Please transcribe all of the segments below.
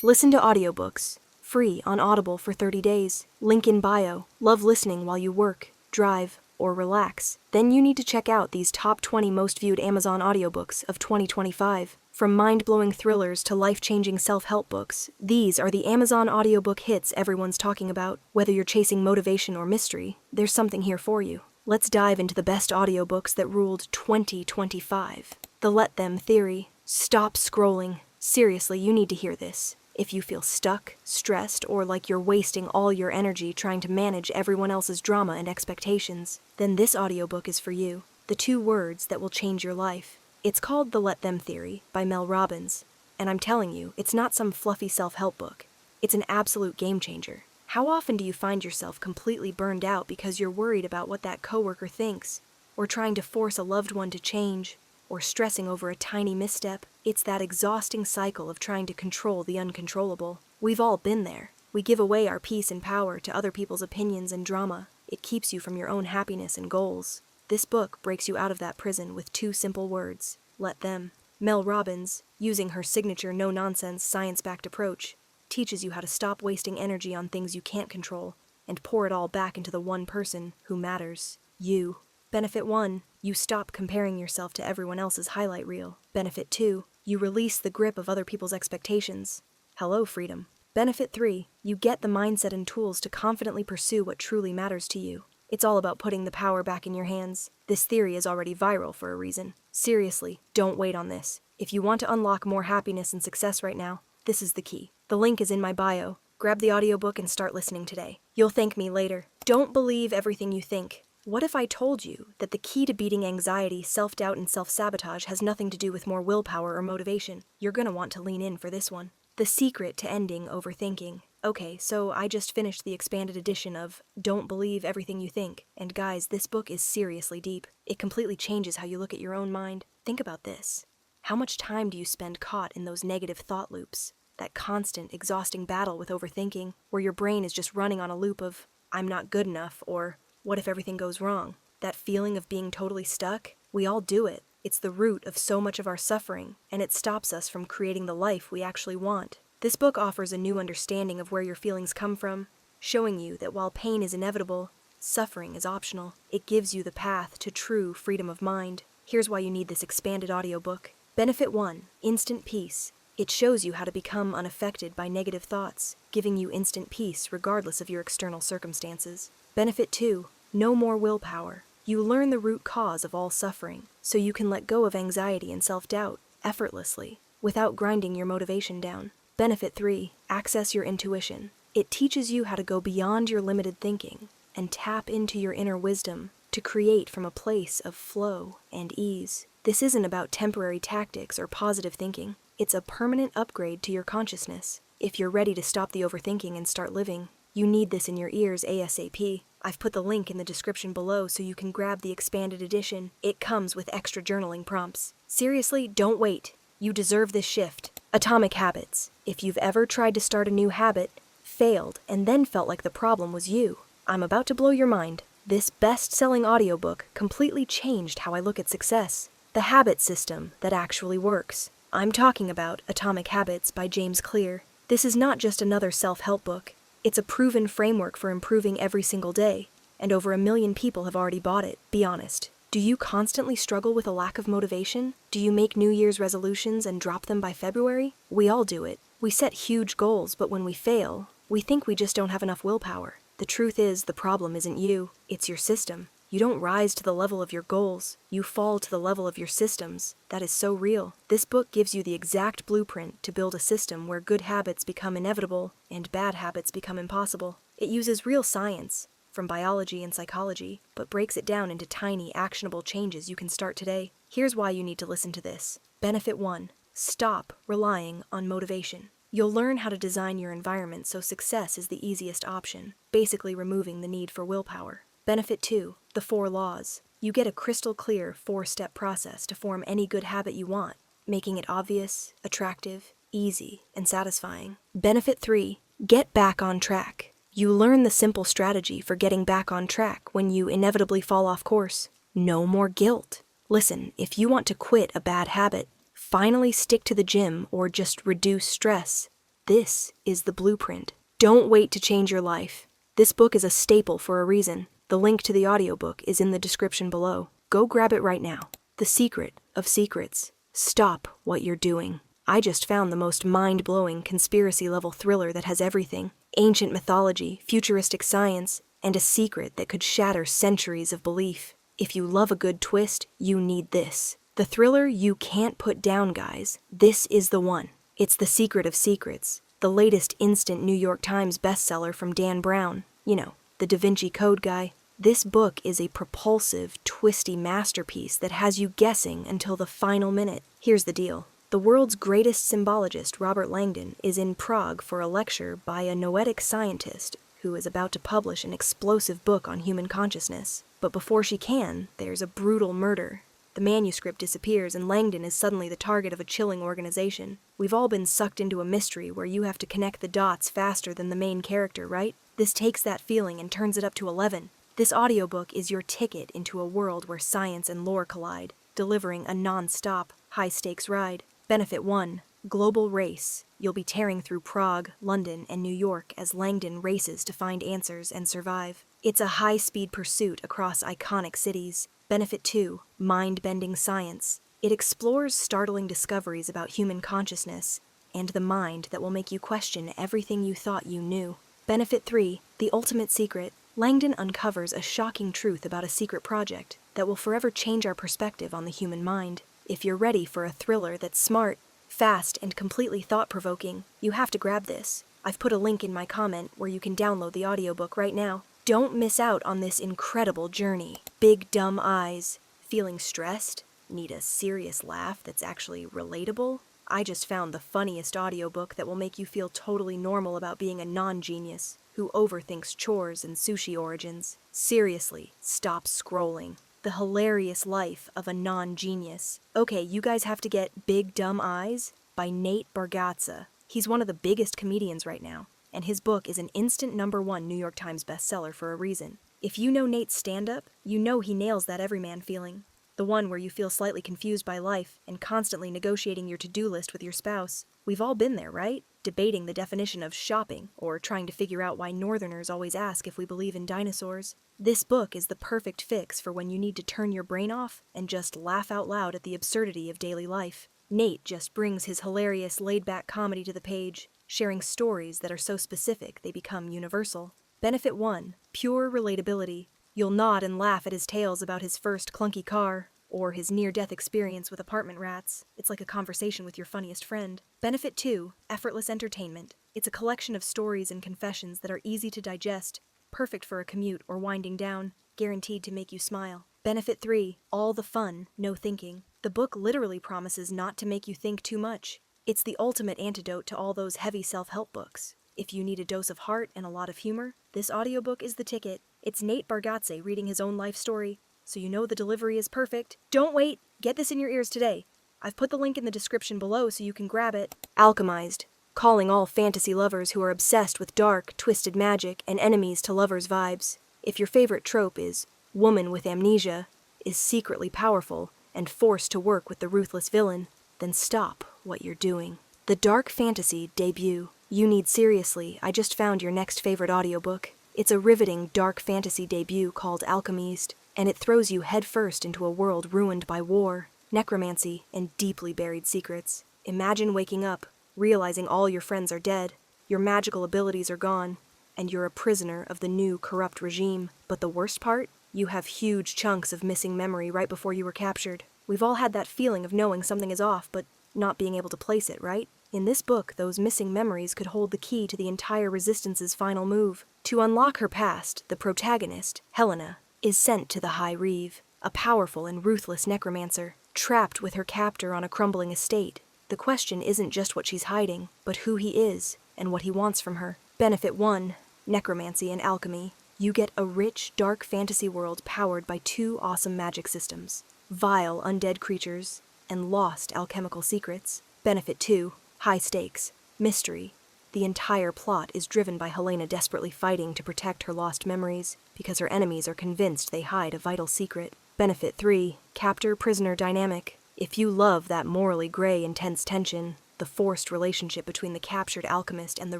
Listen to audiobooks, free on Audible for 30 days. Link in bio. Love listening while you work, drive, or relax. Then you need to check out these top 20 most viewed Amazon audiobooks of 2025. From mind-blowing thrillers to life-changing self-help books, these are the Amazon audiobook hits everyone's talking about. Whether you're chasing motivation or mystery, there's something here for you. Let's dive into the best audiobooks that ruled 2025. The Let Them Theory. Stop scrolling. Seriously, you need to hear this. If you feel stuck, stressed, or like you're wasting all your energy trying to manage everyone else's drama and expectations, then this audiobook is for you. The 2 words that will change your life. It's called The Let Them Theory by Mel Robbins, and I'm telling you, it's not some fluffy self-help book. It's an absolute game changer. How often do you find yourself completely burned out because you're worried about what that coworker thinks, or trying to force a loved one to change, or stressing over a tiny misstep? It's that exhausting cycle of trying to control the uncontrollable. We've all been there. We give away our peace and power to other people's opinions and drama. It keeps you from your own happiness and goals. This book breaks you out of that prison with 2 simple words: let them. Mel Robbins, using her signature no-nonsense, science-backed approach, teaches you how to stop wasting energy on things you can't control and pour it all back into the one person who matters: you. Benefit 1, you stop comparing yourself to everyone else's highlight reel. Benefit 2, you release the grip of other people's expectations. Hello, freedom. Benefit 3, you get the mindset and tools to confidently pursue what truly matters to you. It's all about putting the power back in your hands. This theory is already viral for a reason. Seriously, don't wait on this. If you want to unlock more happiness and success right now, this is the key. The link is in my bio. Grab the audiobook and start listening today. You'll thank me later. Don't believe everything you think. What if I told you that the key to beating anxiety, self-doubt, and self-sabotage has nothing to do with more willpower or motivation? You're gonna want to lean in for this one. The secret to ending overthinking. Okay, so I just finished the expanded edition of Don't Believe Everything You Think. And guys, this book is seriously deep. It completely changes how you look at your own mind. Think about this. How much time do you spend caught in those negative thought loops? That constant, exhausting battle with overthinking, where your brain is just running on a loop of, I'm not good enough, or what if everything goes wrong? That feeling of being totally stuck? We all do it. It's the root of so much of our suffering, and it stops us from creating the life we actually want. This book offers a new understanding of where your feelings come from, showing you that while pain is inevitable, suffering is optional. It gives you the path to true freedom of mind. Here's why you need this expanded audiobook. Benefit 1, instant peace. It shows you how to become unaffected by negative thoughts, giving you instant peace regardless of your external circumstances. Benefit 2, no more willpower. You learn the root cause of all suffering, so you can let go of anxiety and self-doubt effortlessly, without grinding your motivation down. Benefit 3, access your intuition. It teaches you how to go beyond your limited thinking and tap into your inner wisdom to create from a place of flow and ease. This isn't about temporary tactics or positive thinking. It's a permanent upgrade to your consciousness. If you're ready to stop the overthinking and start living, you need this in your ears ASAP. I've put the link in the description below so you can grab the expanded edition. It comes with extra journaling prompts. Seriously, don't wait. You deserve this shift. Atomic Habits. If you've ever tried to start a new habit, failed, and then felt like the problem was you, I'm about to blow your mind. This best-selling audiobook completely changed how I look at success. The habit system that actually works. I'm talking about Atomic Habits by James Clear. This is not just another self-help book. It's a proven framework for improving every single day, and over 1 million people have already bought it. Be honest. Do you constantly struggle with a lack of motivation? Do you make New Year's resolutions and drop them by February? We all do it. We set huge goals, but when we fail, we think we just don't have enough willpower. The truth is, the problem isn't you, it's your system. You don't rise to the level of your goals, you fall to the level of your systems. That is so real. This book gives you the exact blueprint to build a system where good habits become inevitable and bad habits become impossible. It uses real science, from biology and psychology, but breaks it down into tiny, actionable changes you can start today. Here's why you need to listen to this. Benefit 1, stop relying on motivation. You'll learn how to design your environment so success is the easiest option, basically removing the need for willpower. Benefit 2, the 4 laws. You get a crystal clear 4-step process to form any good habit you want, making it obvious, attractive, easy, and satisfying. Benefit 3, get back on track. You learn the simple strategy for getting back on track when you inevitably fall off course. No more guilt. Listen, if you want to quit a bad habit, finally stick to the gym, or just reduce stress, This is the blueprint. Don't wait to change your life. This book is a staple for a reason. The link to the audiobook is in the description below. Go grab it right now. The Secret of Secrets. Stop what you're doing. I just found the most mind-blowing conspiracy-level thriller that has everything. Ancient mythology, futuristic science, and a secret that could shatter centuries of belief. If you love a good twist, you need this. The thriller you can't put down, guys. This is the one. It's The Secret of Secrets, the latest instant New York Times bestseller from Dan Brown. You know, the Da Vinci Code guy. This book is a propulsive, twisty masterpiece that has you guessing until the final minute. Here's the deal. The world's greatest symbologist, Robert Langdon, is in Prague for a lecture by a noetic scientist who is about to publish an explosive book on human consciousness. But before she can, there's a brutal murder. The manuscript disappears and Langdon is suddenly the target of a chilling organization. We've all been sucked into a mystery where you have to connect the dots faster than the main character, right? This takes that feeling and turns it up to 11. This audiobook is your ticket into a world where science and lore collide, delivering a non-stop, high-stakes ride. Benefit 1. Global race. You'll be tearing through Prague, London, and New York as Langdon races to find answers and survive. It's a high-speed pursuit across iconic cities. Benefit 2. Mind-bending science. It explores startling discoveries about human consciousness and the mind that will make you question everything you thought you knew. Benefit 3. The ultimate secret. Langdon uncovers a shocking truth about a secret project that will forever change our perspective on the human mind. If you're ready for a thriller that's smart, fast, and completely thought-provoking, you have to grab this. I've put a link in my comment where you can download the audiobook right now. Don't miss out on this incredible journey. Big dumb eyes. Feeling stressed? Need a serious laugh that's actually relatable? I just found the funniest audiobook that will make you feel totally normal about being a non-genius who overthinks chores and sushi origins. Seriously, stop scrolling. The Hilarious Life of a Non-Genius. Okay, you guys have to get Big Dumb Eyes by Nate Bargatze. He's one of the biggest comedians right now, and his book is an instant #1 New York Times bestseller for a reason. If you know Nate's stand-up, you know he nails that everyman feeling. The one where you feel slightly confused by life and constantly negotiating your to-do list with your spouse. We've all been there, right? Debating the definition of shopping, or trying to figure out why Northerners always ask if we believe in dinosaurs. This book is the perfect fix for when you need to turn your brain off and just laugh out loud at the absurdity of daily life. Nate just brings his hilarious, laid-back comedy to the page, sharing stories that are so specific they become universal. Benefit 1. Pure relatability. You'll nod and laugh at his tales about his first clunky car, or his near-death experience with apartment rats. It's like a conversation with your funniest friend. Benefit 2. Effortless entertainment. It's a collection of stories and confessions that are easy to digest, perfect for a commute or winding down, guaranteed to make you smile. Benefit 3. All the fun, no thinking. The book literally promises not to make you think too much. It's the ultimate antidote to all those heavy self-help books. If you need a dose of heart and a lot of humor, this audiobook is the ticket. It's Nate Bargatze reading his own life story, so you know the delivery is perfect. Don't wait! Get this in your ears today. I've put the link in the description below so you can grab it. Alchemised. Calling all fantasy lovers who are obsessed with dark, twisted magic and enemies to lovers vibes. If your favorite trope is woman with amnesia, is secretly powerful, and forced to work with the ruthless villain, then stop what you're doing. The dark fantasy debut. You Need Seriously, I just found your next favorite audiobook. It's a riveting dark fantasy debut called Alchemised, and it throws you headfirst into a world ruined by war, necromancy, and deeply buried secrets. Imagine waking up, realizing all your friends are dead, your magical abilities are gone, and you're a prisoner of the new corrupt regime. But the worst part? You have huge chunks of missing memory right before you were captured. We've all had that feeling of knowing something is off, but not being able to place it, right? In this book, those missing memories could hold the key to the entire Resistance's final move. To unlock her past, the protagonist, Helena, is sent to the High Reeve, a powerful and ruthless necromancer, trapped with her captor on a crumbling estate. The question isn't just what she's hiding, but who he is and what he wants from her. Benefit 1. Necromancy and alchemy. You get a rich, dark fantasy world powered by 2 awesome magic systems, vile undead creatures, and lost alchemical secrets. Benefit 2. High stakes. Mystery. The entire plot is driven by Helena desperately fighting to protect her lost memories, because her enemies are convinced they hide a vital secret. Benefit 3. Captor-prisoner dynamic. If you love that morally gray, intense tension, The forced relationship between the captured alchemist and the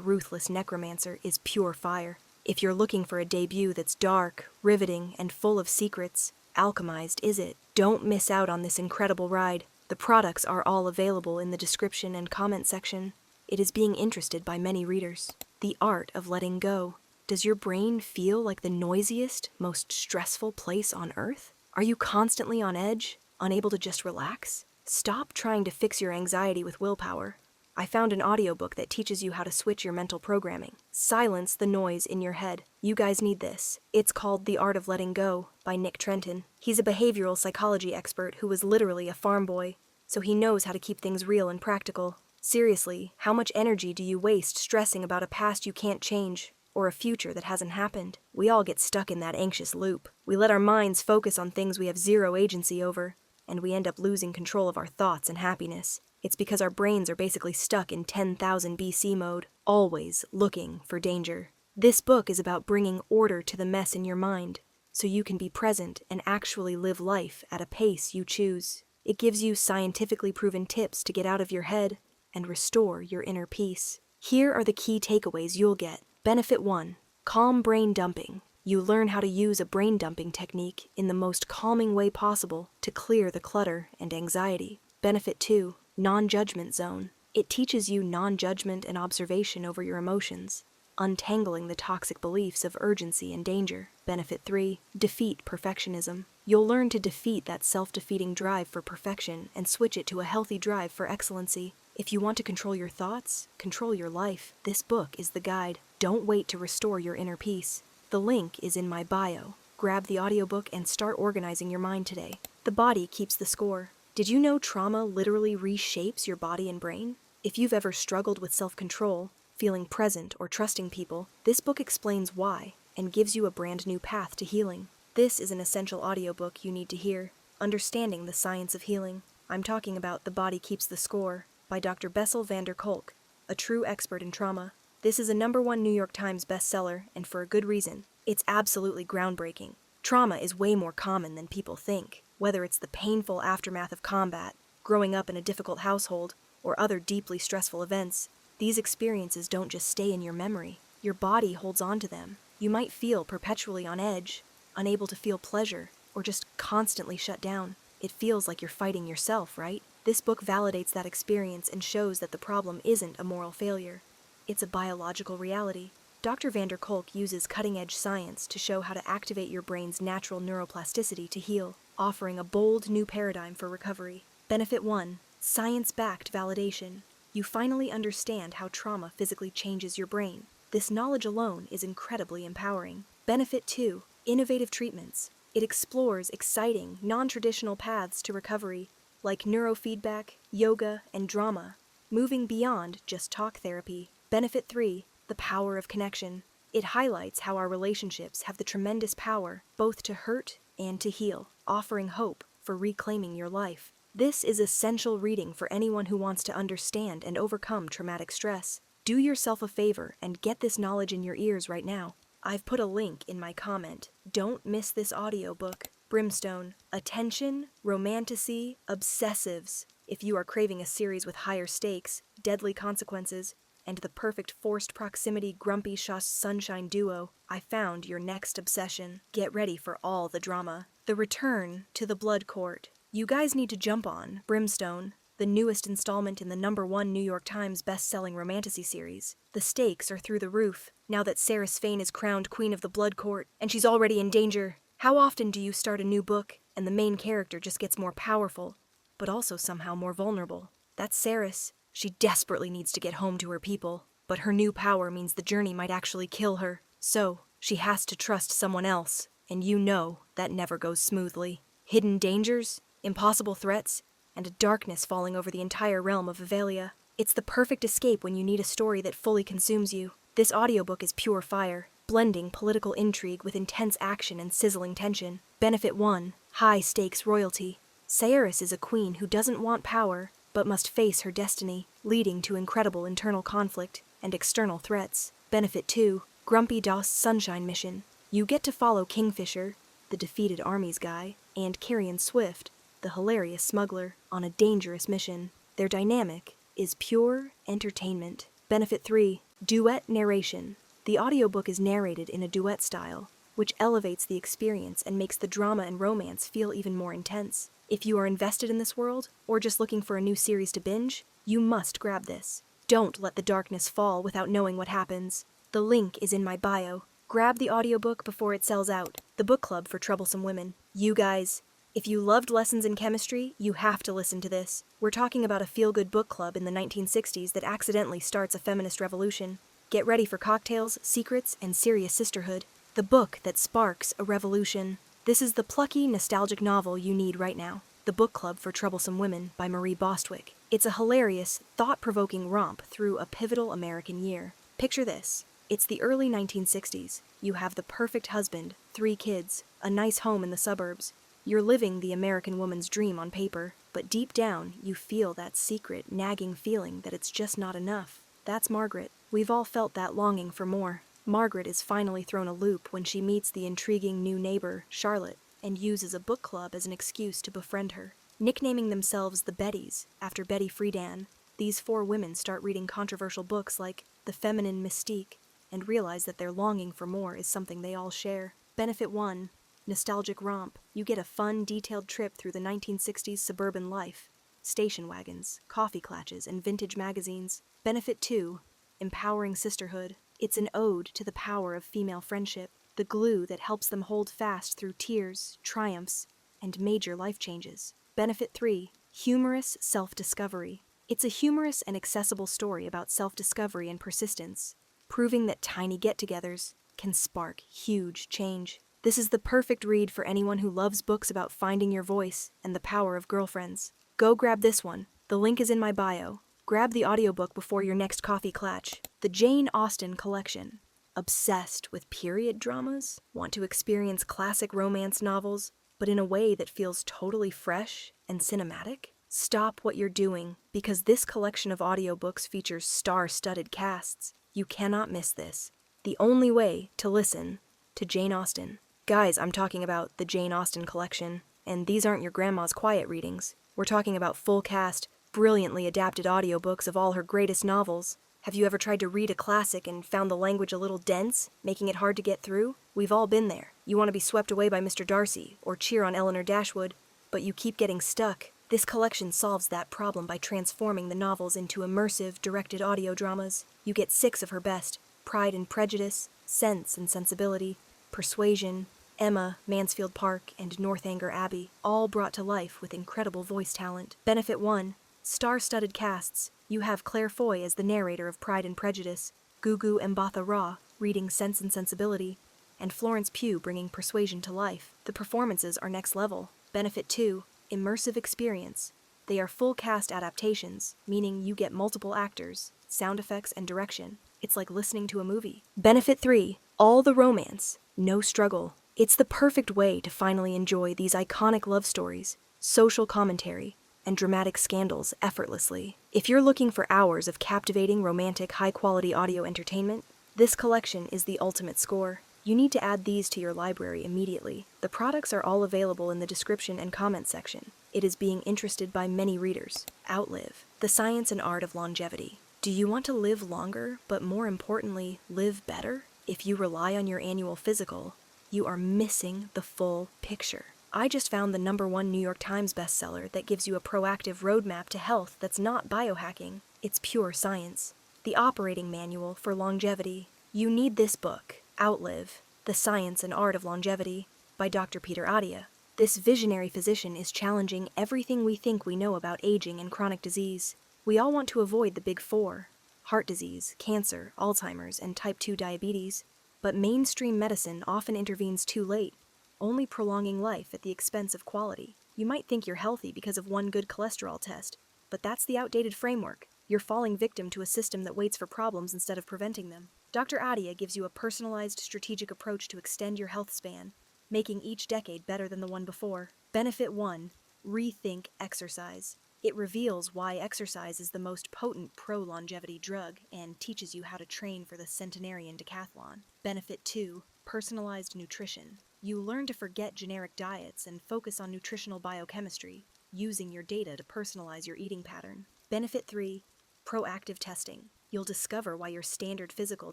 ruthless necromancer is pure fire. If you're looking for a debut that's dark, riveting, and full of secrets, Alchemised is it. Don't miss out on this incredible ride. The products are all available in the description and comment section. It is being interested by many readers. The art of letting go. Does your brain feel like the noisiest, most stressful place on earth? Are you constantly on edge, unable to just relax? Stop trying to fix your anxiety with willpower. I found an audiobook that teaches you how to switch your mental programming. Silence the noise in your head. You guys need this. It's called The Art of Letting Go by Nick Trenton. He's a behavioral psychology expert who was literally a farm boy, so he knows how to keep things real and practical. Seriously, how much energy do you waste stressing about a past you can't change, or a future that hasn't happened? We all get stuck in that anxious loop. We let our minds focus on things we have zero agency over, and we end up losing control of our thoughts and happiness. It's because our brains are basically stuck in 10,000 BC mode, always looking for danger. This book is about bringing order to the mess in your mind, so you can be present and actually live life at a pace you choose. It gives you scientifically proven tips to get out of your head and restore your inner peace. Here are the key takeaways you'll get. Benefit 1. Calm brain dumping. You learn how to use a brain dumping technique in the most calming way possible to clear the clutter and anxiety. Benefit 2. Non-judgment zone. It teaches you non-judgment and observation over your emotions, untangling the toxic beliefs of urgency and danger. Benefit 3. Defeat perfectionism. You'll learn to defeat that self-defeating drive for perfection and switch it to a healthy drive for excellency. If you want to control your thoughts, control your life, this book is the guide. Don't wait to restore your inner peace. The link is in my bio. Grab the audiobook and start organizing your mind today. The body keeps the score. Did you know trauma literally reshapes your body and brain? If you've ever struggled with self-control, feeling present, or trusting people, this book explains why and gives you a brand new path to healing. This is an essential audiobook you need to hear. Understanding the Science of Healing. I'm talking about The Body Keeps the Score by Dr. Bessel van der Kolk, a true expert in trauma. This is a #1 New York Times bestseller, and for a good reason. It's absolutely groundbreaking. Trauma is way more common than people think. Whether it's the painful aftermath of combat, growing up in a difficult household, or other deeply stressful events, these experiences don't just stay in your memory. Your body holds on to them. You might feel perpetually on edge, unable to feel pleasure, or just constantly shut down. It feels like you're fighting yourself, right? This book validates that experience and shows that the problem isn't a moral failure. It's a biological reality. Dr. van der Kolk uses cutting-edge science to show how to activate your brain's natural neuroplasticity to heal, offering a bold new paradigm for recovery. Benefit 1. Science-backed validation. You finally understand how trauma physically changes your brain. This knowledge alone is incredibly empowering. Benefit 2. Innovative treatments. It explores exciting, non-traditional paths to recovery, like neurofeedback, yoga, and drama, moving beyond just talk therapy. Benefit 3. The power of connection. It highlights how our relationships have the tremendous power both to hurt and to heal, offering hope for reclaiming your life. This is essential reading for anyone who wants to understand and overcome traumatic stress. Do yourself a favor and get this knowledge in your ears right now. I've put a link in my comment. Don't miss this audiobook. Brimstone. Attention, romanticy, obsessives. If you are craving a series with higher stakes, deadly consequences, and the perfect forced proximity grumpy sunshine duo, I found your next obsession. Get ready for all the drama. The Return to the Blood Court. You guys need to jump on Brimstone, the newest installment in the #1 New York Times best-selling romantasy series. The stakes are through the roof, now that Sarah Swain is crowned Queen of the Blood Court, and she's already in danger. How often do you start a new book, and the main character just gets more powerful, but also somehow more vulnerable? That's Saris. She desperately needs to get home to her people, but her new power means the journey might actually kill her. So, she has to trust someone else, and you know that never goes smoothly. Hidden dangers, impossible threats, and a darkness falling over the entire realm of Avelia. It's the perfect escape when you need a story that fully consumes you. This audiobook is pure fire, blending political intrigue with intense action and sizzling tension. Benefit 1. High-stakes royalty. Saris is a queen who doesn't want power, but must face her destiny, leading to incredible internal conflict and external threats. Benefit 2. Grumpy Doss Sunshine Mission. You get to follow Kingfisher, the defeated armies guy, and Carrion Swift, the hilarious smuggler, on a dangerous mission. Their dynamic is pure entertainment. Benefit 3. Duet narration. The audiobook is narrated in a duet style, which elevates the experience and makes the drama and romance feel even more intense. If you are invested in this world, or just looking for a new series to binge, you must grab this. Don't let the darkness fall without knowing what happens. The link is in my bio. Grab the audiobook before it sells out. The book club for troublesome women. You guys, if you loved lessons in chemistry, you have to listen to this. We're talking about a feel-good book club in the 1960s that accidentally starts a feminist revolution. Get ready for cocktails, secrets, and serious sisterhood. The book that sparks a revolution. This is the plucky, nostalgic novel you need right now. The Book Club for Troublesome Women by Marie Bostwick. It's a hilarious, thought-provoking romp through a pivotal American year. Picture this. It's the early 1960s. You have the perfect husband, 3 kids, a nice home in the suburbs. You're living the American woman's dream on paper, but deep down, you feel that secret, nagging feeling that it's just not enough. That's Margaret. We've all felt that longing for more. Margaret is finally thrown a loop when she meets the intriguing new neighbor, Charlotte, and uses a book club as an excuse to befriend her. Nicknaming themselves the Bettys, after Betty Friedan, these 4 women start reading controversial books like The Feminine Mystique, and realize that their longing for more is something they all share. Benefit 1. Nostalgic romp. You get a fun, detailed trip through the 1960s suburban life. Station wagons, coffee clatches, and vintage magazines. Benefit 2. Empowering sisterhood. It's an ode to the power of female friendship, the glue that helps them hold fast through tears, triumphs, and major life changes. Benefit 3. Humorous self-discovery. It's a humorous and accessible story about self-discovery and persistence, proving that tiny get-togethers can spark huge change. This is the perfect read for anyone who loves books about finding your voice and the power of girlfriends. Go grab this one. The link is in my bio. Grab the audiobook before your next coffee clatch. The Jane Austen collection. Obsessed with period dramas? Want to experience classic romance novels, but in a way that feels totally fresh and cinematic? Stop what you're doing, because this collection of audiobooks features star-studded casts. You cannot miss this. The only way to listen to Jane Austen. Guys, I'm talking about the Jane Austen collection, and these aren't your grandma's quiet readings. We're talking about full cast, brilliantly adapted audiobooks of all her greatest novels. Have you ever tried to read a classic and found the language a little dense, making it hard to get through? We've all been there. You want to be swept away by Mr. Darcy, or cheer on Eleanor Dashwood, but you keep getting stuck. This collection solves that problem by transforming the novels into immersive, directed audio dramas. You get 6 of her best: Pride and Prejudice, Sense and Sensibility, Persuasion, Emma, Mansfield Park, and Northanger Abbey, all brought to life with incredible voice talent. Benefit 1. Star-studded casts. You have Claire Foy as the narrator of Pride and Prejudice, Gugu Mbatha Raw reading Sense and Sensibility, and Florence Pugh bringing Persuasion to life. The performances are next level. Benefit 2. Immersive experience. They are full cast adaptations, meaning you get multiple actors, sound effects, and direction. It's like listening to a movie. Benefit 3. All the romance, no struggle. It's the perfect way to finally enjoy these iconic love stories, social commentary, and dramatic scandals effortlessly. If you're looking for hours of captivating, romantic, high-quality audio entertainment, this collection is the ultimate score. You need to add these to your library immediately. The products are all available in the description and comment section. It is being interested by many readers. Outlive. The Science and Art of Longevity. Do you want to live longer, but more importantly, live better? If you rely on your annual physical, you are missing the full picture. I just found the #1 New York Times bestseller that gives you a proactive roadmap to health that's not biohacking. It's pure science. The Operating Manual for Longevity. You need this book, Outlive, The Science and Art of Longevity, by Dr. Peter Attia. This visionary physician is challenging everything we think we know about aging and chronic disease. We all want to avoid the big 4: heart disease, cancer, Alzheimer's, and type 2 diabetes. But mainstream medicine often intervenes too late, only prolonging life at the expense of quality. You might think you're healthy because of one good cholesterol test, but that's the outdated framework. You're falling victim to a system that waits for problems instead of preventing them. Dr. Attia gives you a personalized, strategic approach to extend your health span, making each decade better than the one before. Benefit 1. Rethink exercise. It reveals why exercise is the most potent pro-longevity drug and teaches you how to train for the centenarian decathlon. Benefit 2. Personalized nutrition. You learn to forget generic diets and focus on nutritional biochemistry, using your data to personalize your eating pattern. Benefit 3. Proactive testing. You'll discover why your standard physical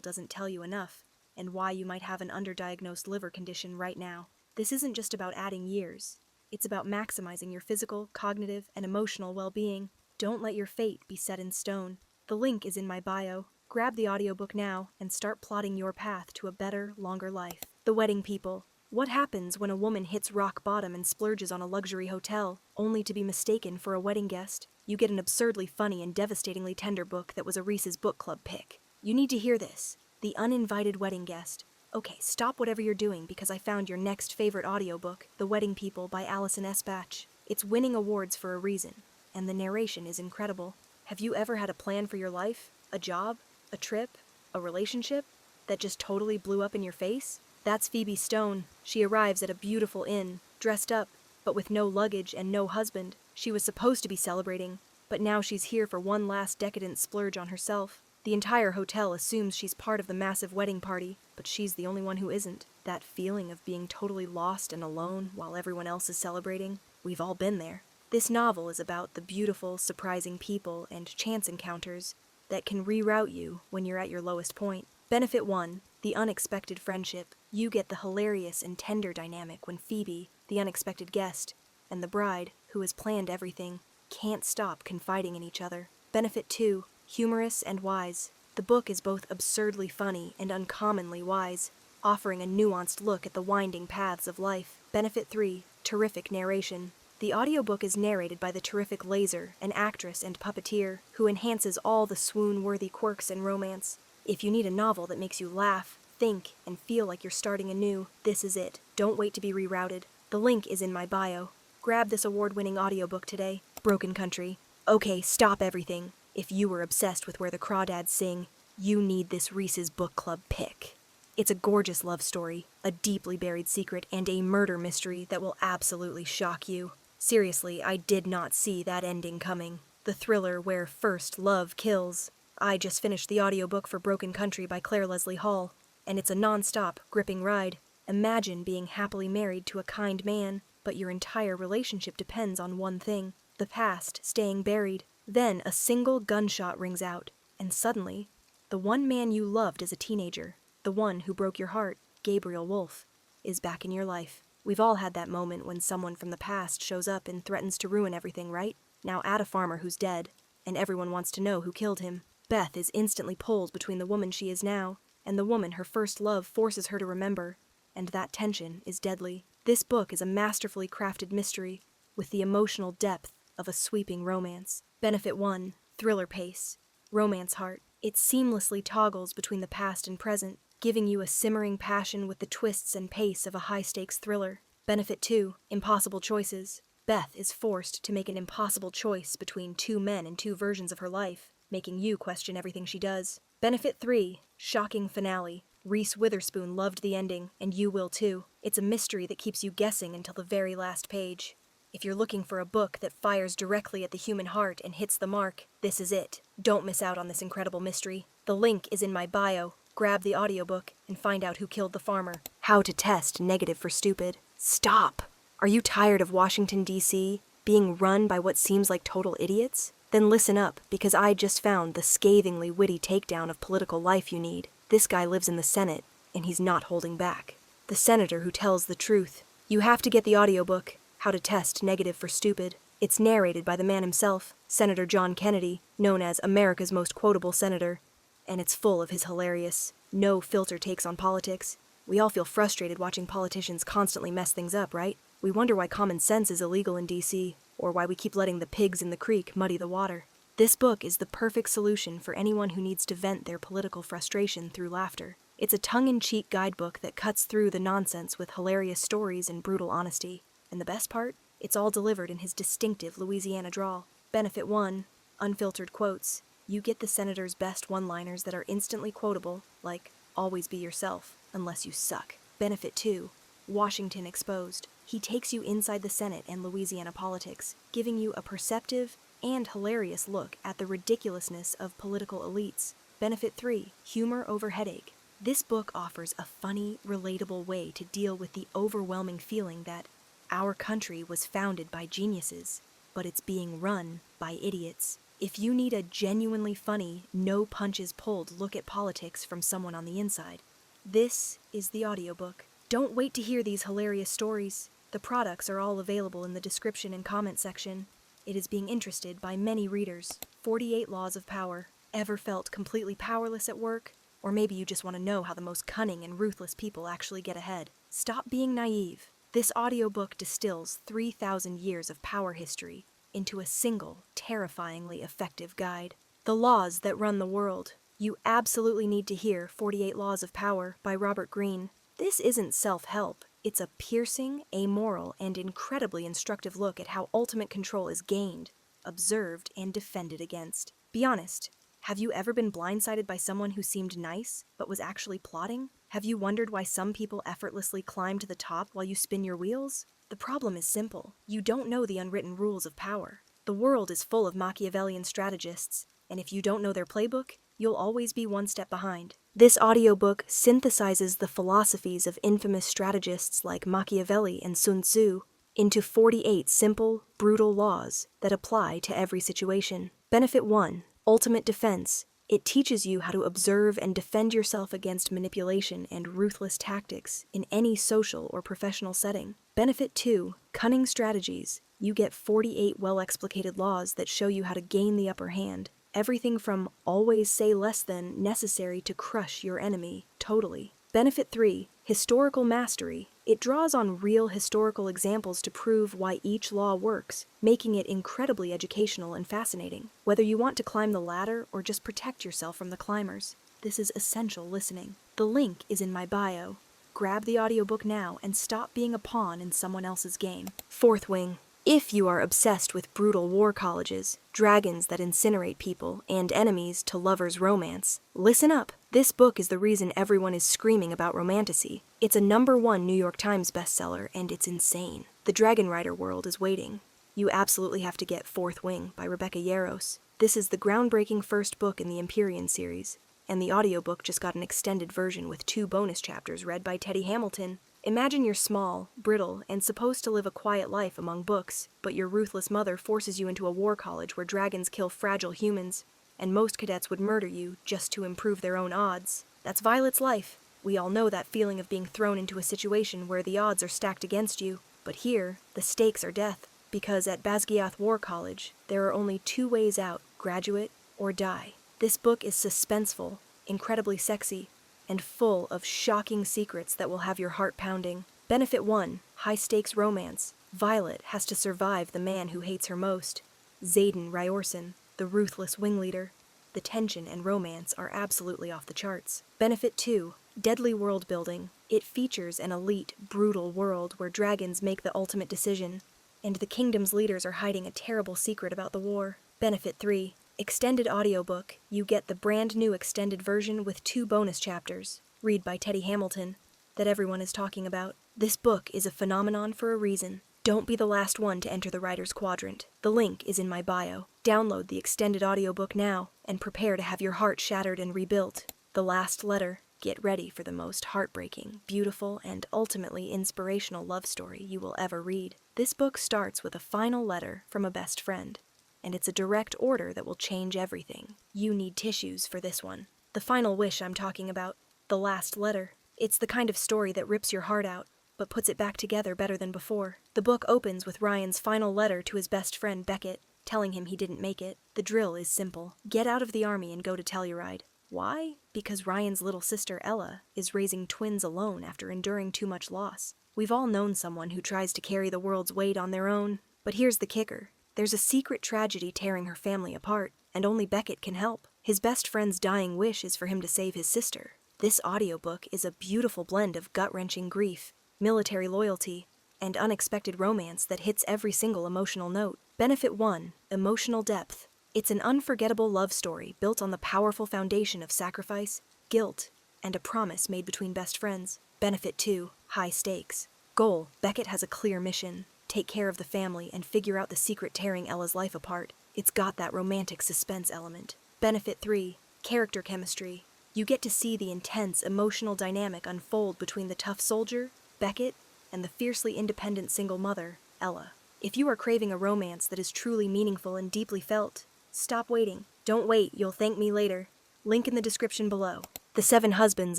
doesn't tell you enough, and why you might have an underdiagnosed liver condition right now. This isn't just about adding years. It's about maximizing your physical, cognitive, and emotional well-being. Don't let your fate be set in stone. The link is in my bio. Grab the audiobook now and start plotting your path to a better, longer life. The Wedding People. What happens when a woman hits rock bottom and splurges on a luxury hotel, only to be mistaken for a wedding guest? You get an absurdly funny and devastatingly tender book that was a Reese's book club pick. You need to hear this. The Uninvited Wedding Guest. Okay, stop whatever you're doing because I found your next favorite audiobook, The Wedding People by Allison S. Batch. It's winning awards for a reason, and the narration is incredible. Have you ever had a plan for your life? A job? A trip? A relationship? That just totally blew up in your face? That's Phoebe Stone. She arrives at a beautiful inn, dressed up, but with no luggage and no husband. She was supposed to be celebrating, but now she's here for one last decadent splurge on herself. The entire hotel assumes she's part of the massive wedding party, but she's the only one who isn't. That feeling of being totally lost and alone while everyone else is celebrating, we've all been there. This novel is about the beautiful, surprising people and chance encounters that can reroute you when you're at your lowest point. Benefit 1. The Unexpected Friendship. You get the hilarious and tender dynamic when Phoebe, the unexpected guest, and the bride, who has planned everything, can't stop confiding in each other. Benefit 2. Humorous and wise. The book is both absurdly funny and uncommonly wise, offering a nuanced look at the winding paths of life. Benefit 3. Terrific narration. The audiobook is narrated by the terrific Laser, an actress and puppeteer, who enhances all the swoon-worthy quirks in romance. If you need a novel that makes you laugh, think, and feel like you're starting anew, this is it. Don't wait to be rerouted. The link is in my bio. Grab this award-winning audiobook today. Broken Country. Okay, stop everything. If you were obsessed with where the crawdads sing, you need this Reese's Book Club pick. It's a gorgeous love story, a deeply buried secret, and a murder mystery that will absolutely shock you. Seriously, I did not see that ending coming. The thriller where first love kills. I just finished the audiobook for Broken Country by Claire Leslie Hall, and it's a non-stop, gripping ride. Imagine being happily married to a kind man, but your entire relationship depends on one thing, the past staying buried. Then a single gunshot rings out, and suddenly, the one man you loved as a teenager, the one who broke your heart, Gabriel Wolfe, is back in your life. We've all had that moment when someone from the past shows up and threatens to ruin everything, right? Now add a farmer who's dead, and everyone wants to know who killed him. Beth is instantly pulled between the woman she is now and the woman her first love forces her to remember, and that tension is deadly. This book is a masterfully crafted mystery with the emotional depth of a sweeping romance. Benefit 1. Thriller pace. Romance heart. It seamlessly toggles between the past and present, giving you a simmering passion with the twists and pace of a high-stakes thriller. Benefit 2. Impossible choices. Beth is forced to make an impossible choice between two men and two versions of her life, making you question everything she does. Benefit 3. Shocking finale. Reese Witherspoon loved the ending, and you will too. It's a mystery that keeps you guessing until the very last page. If you're looking for a book that fires directly at the human heart and hits the mark, this is it. Don't miss out on this incredible mystery. The link is in my bio. Grab the audiobook and find out who killed the farmer. How to test negative for stupid. Stop! Are you tired of Washington, D.C., being run by what seems like total idiots? Then listen up, because I just found the scathingly witty takedown of political life you need. This guy lives in the Senate, and he's not holding back. The senator who tells the truth. You have to get the audiobook, How to Test Negative for Stupid. It's narrated by the man himself, Senator John Kennedy, known as America's most quotable senator, and it's full of his hilarious, no-filter takes on politics. We all feel frustrated watching politicians constantly mess things up, right? We wonder why common sense is illegal in D.C., or why we keep letting the pigs in the creek muddy the water. This book is the perfect solution for anyone who needs to vent their political frustration through laughter. It's a tongue-in-cheek guidebook that cuts through the nonsense with hilarious stories and brutal honesty. And the best part? It's all delivered in his distinctive Louisiana drawl. Benefit 1. Unfiltered quotes. You get the senator's best one-liners that are instantly quotable, like, always be yourself, unless you suck. Benefit 2. Washington Exposed. He takes you inside the Senate and Louisiana politics, giving you a perceptive and hilarious look at the ridiculousness of political elites. Benefit 3. Humor over headache. This book offers a funny, relatable way to deal with the overwhelming feeling that our country was founded by geniuses, but it's being run by idiots. If you need a genuinely funny, no punches pulled look at politics from someone on the inside, this is the audiobook. Don't wait to hear these hilarious stories. The products are all available in the description and comment section. It is being interested by many readers. 48 Laws of Power. Ever felt completely powerless at work? Or maybe you just want to know how the most cunning and ruthless people actually get ahead. Stop being naive. This audiobook distills 3,000 years of power history into a single, terrifyingly effective guide. The Laws That Run the World. You absolutely need to hear 48 Laws of Power by Robert Greene. This isn't self-help. It's a piercing, amoral, and incredibly instructive look at how ultimate control is gained, observed, and defended against. Be honest. Have you ever been blindsided by someone who seemed nice, but was actually plotting? Have you wondered why some people effortlessly climb to the top while you spin your wheels? The problem is simple. You don't know the unwritten rules of power. The world is full of Machiavellian strategists, and if you don't know their playbook, you'll always be one step behind. This audiobook synthesizes the philosophies of infamous strategists like Machiavelli and Sun Tzu into 48 simple, brutal laws that apply to every situation. Benefit 1. Ultimate Defense. It teaches you how to observe and defend yourself against manipulation and ruthless tactics in any social or professional setting. Benefit 2. Cunning Strategies. You get 48 well-explicated laws that show you how to gain the upper hand. Everything from always say less than necessary to crush your enemy totally. Benefit 3. Historical Mastery. It draws on real historical examples to prove why each law works, making it incredibly educational and fascinating. Whether you want to climb the ladder or just protect yourself from the climbers, this is essential listening. The link is in my bio. Grab the audiobook now and stop being a pawn in someone else's game. Fourth Wing. If you are obsessed with brutal war colleges, dragons that incinerate people, and enemies to lovers' romance, listen up. This book is the reason everyone is screaming about romantasy. It's a #1 New York Times bestseller, and it's insane. The Dragon Rider world is waiting. You absolutely have to get Fourth Wing by Rebecca Yarros. This is the groundbreaking first book in the Empyrean series, and the audiobook just got an extended version with 2 bonus chapters read by Teddy Hamilton. Imagine you're small, brittle, and supposed to live a quiet life among books, but your ruthless mother forces you into a war college where dragons kill fragile humans, and most cadets would murder you just to improve their own odds. That's Violet's life. We all know that feeling of being thrown into a situation where the odds are stacked against you, but here, the stakes are death, because at Basgiath War College, there are only 2 ways out: graduate or die. This book is suspenseful, incredibly sexy, and full of shocking secrets that will have your heart pounding. Benefit 1. High-stakes romance. Violet has to survive the man who hates her most, Xaden Ryorson, the ruthless wing leader. The tension and romance are absolutely off the charts. Benefit 2. Deadly world building. It features an elite, brutal world where dragons make the ultimate decision, and the kingdom's leaders are hiding a terrible secret about the war. Benefit 3. Extended audiobook. You get the brand new extended version with 2 bonus chapters, read by Teddy Hamilton, that everyone is talking about. This book is a phenomenon for a reason. Don't be the last one to enter the writer's quadrant. The link is in my bio. Download the extended audiobook now and prepare to have your heart shattered and rebuilt. The Last Letter. Get ready for the most heartbreaking, beautiful, and ultimately inspirational love story you will ever read. This book starts with a final letter from a best friend, and it's a direct order that will change everything. You need tissues for this one. The final wish I'm talking about. The Last Letter. It's the kind of story that rips your heart out, but puts it back together better than before. The book opens with Ryan's final letter to his best friend Beckett, telling him he didn't make it. The drill is simple. Get out of the army and go to Telluride. Why? Because Ryan's little sister Ella is raising twins alone after enduring too much loss. We've all known someone who tries to carry the world's weight on their own, but here's the kicker. There's a secret tragedy tearing her family apart, and only Beckett can help. His best friend's dying wish is for him to save his sister. This audiobook is a beautiful blend of gut-wrenching grief, military loyalty, and unexpected romance that hits every single emotional note. Benefit 1. Emotional depth. It's an unforgettable love story built on the powerful foundation of sacrifice, guilt, and a promise made between best friends. Benefit 2. High stakes. Goal. Beckett has a clear mission. Take care of the family and figure out the secret tearing Ella's life apart. It's got that romantic suspense element. Benefit 3. Character chemistry. You get to see the intense emotional dynamic unfold between the tough soldier, Beckett, and the fiercely independent single mother, Ella. If you are craving a romance that is truly meaningful and deeply felt, Stop waiting. Don't wait, you'll thank me later. Link in the description below. The Seven Husbands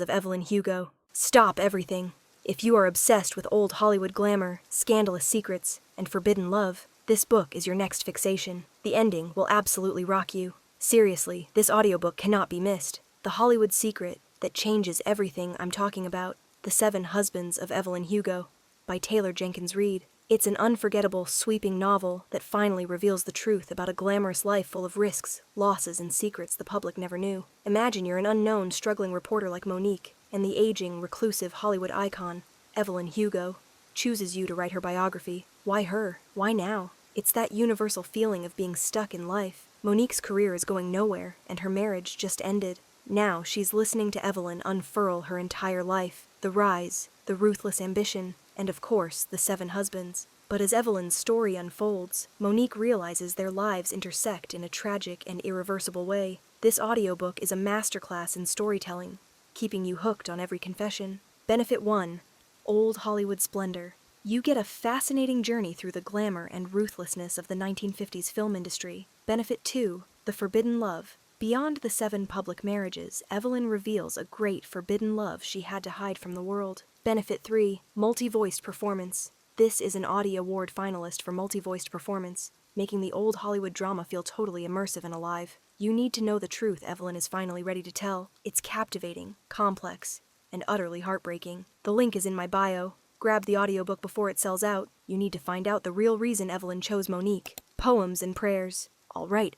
of Evelyn Hugo. Stop everything. If you are obsessed with old Hollywood glamour, scandalous secrets, and forbidden love, this book is your next fixation. The ending will absolutely rock you. Seriously, this audiobook cannot be missed. The Hollywood secret that changes everything I'm talking about. The Seven Husbands of Evelyn Hugo by Taylor Jenkins Reid. It's an unforgettable, sweeping novel that finally reveals the truth about a glamorous life full of risks, losses, and secrets the public never knew. Imagine you're an unknown, struggling reporter like Monique, and the aging, reclusive Hollywood icon, Evelyn Hugo, chooses you to write her biography. Why her? Why now? It's that universal feeling of being stuck in life. Monique's career is going nowhere, and her marriage just ended. Now she's listening to Evelyn unfurl her entire life, the rise, the ruthless ambition, and of course, the seven husbands. But as Evelyn's story unfolds, Monique realizes their lives intersect in a tragic and irreversible way. This audiobook is a masterclass in storytelling, keeping you hooked on every confession. Benefit 1. Old Hollywood Splendor. You get a fascinating journey through the glamour and ruthlessness of the 1950s film industry. Benefit 2. The Forbidden Love. Beyond the 7 public marriages, Evelyn reveals a great forbidden love she had to hide from the world. Benefit 3. Multi-voiced performance. This is an Audie Award finalist for multi-voiced performance, making the old Hollywood drama feel totally immersive and alive. You need to know the truth Evelyn is finally ready to tell. It's captivating, complex, and utterly heartbreaking. The link is in my bio. Grab the audiobook before it sells out. You need to find out the real reason Evelyn chose Monique. Poems and prayers. All right.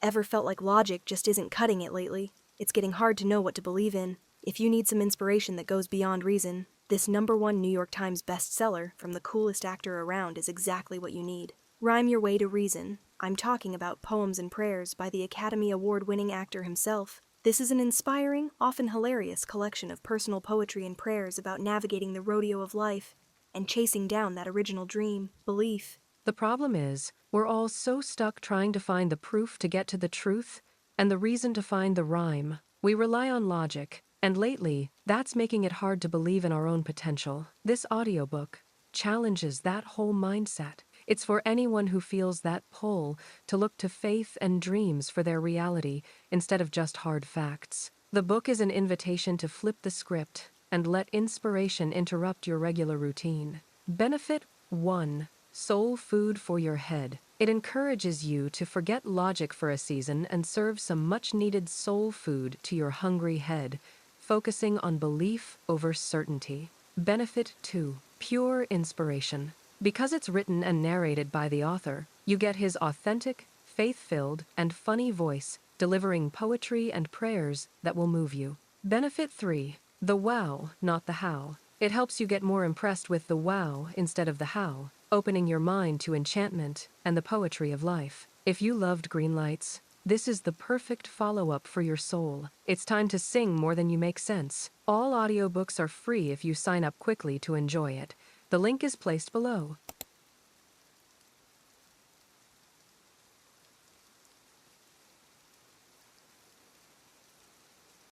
Ever felt like logic just isn't cutting it lately? It's getting hard to know what to believe in. If you need some inspiration that goes beyond reason, this #1 New York Times bestseller from the coolest actor around is exactly what you need. Rhyme your way to reason. I'm talking about Poems and Prayers by the Academy Award-winning actor himself. This is an inspiring, often hilarious collection of personal poetry and prayers about navigating the rodeo of life and chasing down that original dream, belief. The problem is, we're all so stuck trying to find the proof to get to the truth and the reason to find the rhyme. We rely on logic, and lately, that's making it hard to believe in our own potential. This audiobook challenges that whole mindset. It's for anyone who feels that pull to look to faith and dreams for their reality instead of just hard facts. The book is an invitation to flip the script and let inspiration interrupt your regular routine. Benefit 1. Soul food for your head. It encourages you to forget logic for a season and serve some much-needed soul food to your hungry head, focusing on belief over certainty. Benefit 2. Pure inspiration. Because it's written and narrated by the author, you get his authentic, faith-filled, and funny voice, delivering poetry and prayers that will move you. Benefit 3. The wow, not the how. It helps you get more impressed with the wow instead of the how, opening your mind to enchantment and the poetry of life. If you loved green lights, this is the perfect follow-up for your soul. It's time to sing more than you make sense. All audiobooks are free if you sign up quickly to enjoy it. The link is placed below.